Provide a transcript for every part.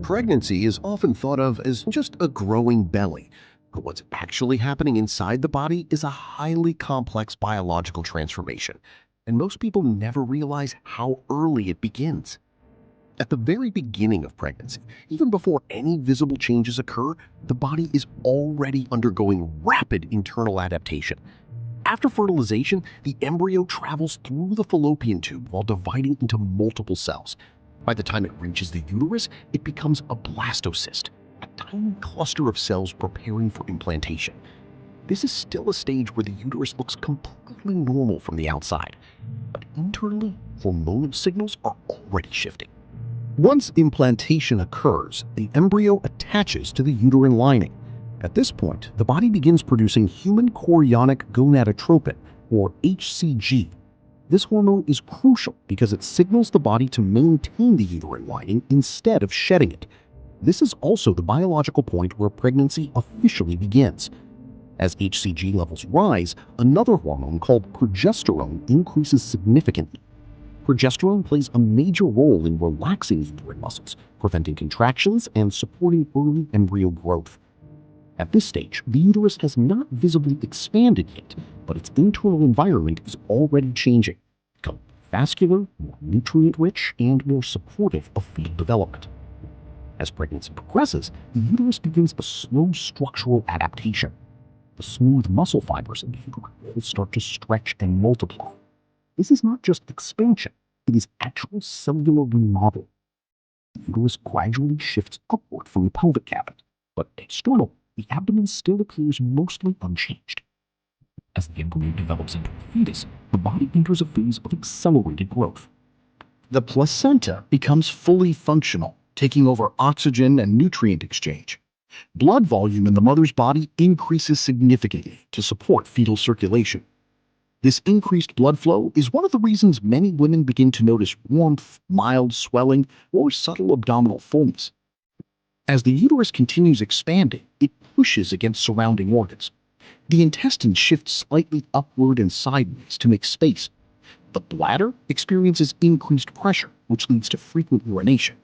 Pregnancy is often thought of as just a growing belly, but what's actually happening inside the body is a highly complex biological transformation, and most people never realize how early it begins. At the very beginning of pregnancy, even before any visible changes occur, the body is already undergoing rapid internal adaptation. After fertilization, the embryo travels through the fallopian tube while dividing into multiple cells. By the time it reaches the uterus, it becomes a blastocyst, a tiny cluster of cells preparing for implantation. This is still a stage where the uterus looks completely normal from the outside, but internally, hormonal signals are already shifting. Once implantation occurs, the embryo attaches to the uterine lining. At this point, the body begins producing human chorionic gonadotropin, or HCG. This hormone is crucial because it signals the body to maintain the uterine lining instead of shedding it. This is also the biological point where pregnancy officially begins. As HCG levels rise, another hormone called progesterone increases significantly. Progesterone plays a major role in relaxing uterine muscles, preventing contractions, and supporting early embryo growth. At this stage, the uterus has not visibly expanded yet, but its internal environment is already changing, becoming vascular, more nutrient-rich, and more supportive of fetal development. As pregnancy progresses, the uterus begins a slow structural adaptation. The smooth muscle fibers in the uterine wall start to stretch and multiply. This is not just expansion, it is actual cellular remodeling. The uterus gradually shifts upward from the pelvic cavity, but externally, the abdomen still appears mostly unchanged. As the embryo develops into a fetus, the body enters a phase of accelerated growth. The placenta becomes fully functional, taking over oxygen and nutrient exchange. Blood volume in the mother's body increases significantly to support fetal circulation. This increased blood flow is one of the reasons many women begin to notice warmth, mild swelling, or subtle abdominal fullness. As the uterus continues expanding, it pushes against surrounding organs. The intestine shifts slightly upward and sideways to make space. The bladder experiences increased pressure, which leads to frequent urination.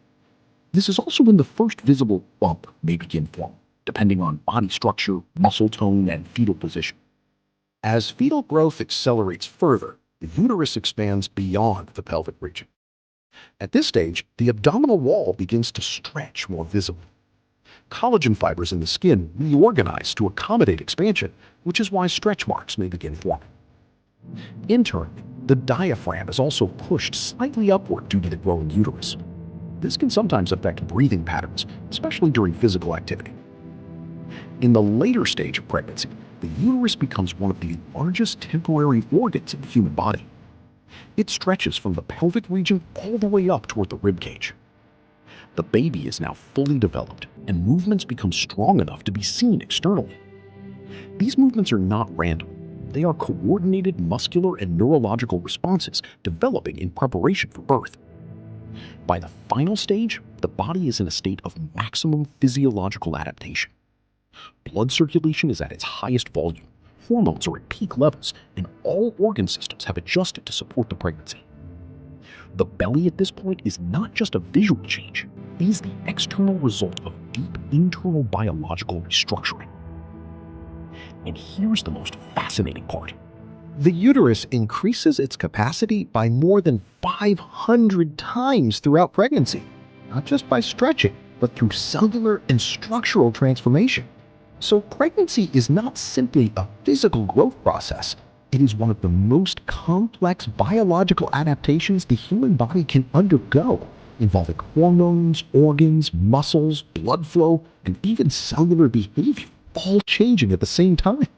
This is also when the first visible bump may begin forming, depending on body structure, muscle tone, and fetal position. As fetal growth accelerates further, the uterus expands beyond the pelvic region. At this stage, the abdominal wall begins to stretch more visibly. Collagen fibers in the skin reorganize to accommodate expansion, which is why stretch marks may begin forming. Internally, the diaphragm is also pushed slightly upward due to the growing uterus. This can sometimes affect breathing patterns, especially during physical activity. In the later stage of pregnancy, the uterus becomes one of the largest temporary organs in the human body. It stretches from the pelvic region all the way up toward the rib cage. The baby is now fully developed, and movements become strong enough to be seen externally. These movements are not random. They are coordinated muscular and neurological responses developing in preparation for birth. By the final stage, the body is in a state of maximum physiological adaptation. Blood circulation is at its highest volume, hormones are at peak levels, and all organ systems have adjusted to support the pregnancy. The belly at this point is not just a visual change, it is the external result of deep internal biological restructuring. And here's the most fascinating part. The uterus increases its capacity by more than 500 times throughout pregnancy, not just by stretching, but through cellular and structural transformation. So pregnancy is not simply a physical growth process. It is one of the most complex biological adaptations the human body can undergo, involving hormones, organs, muscles, blood flow, and even cellular behavior, all changing at the same time.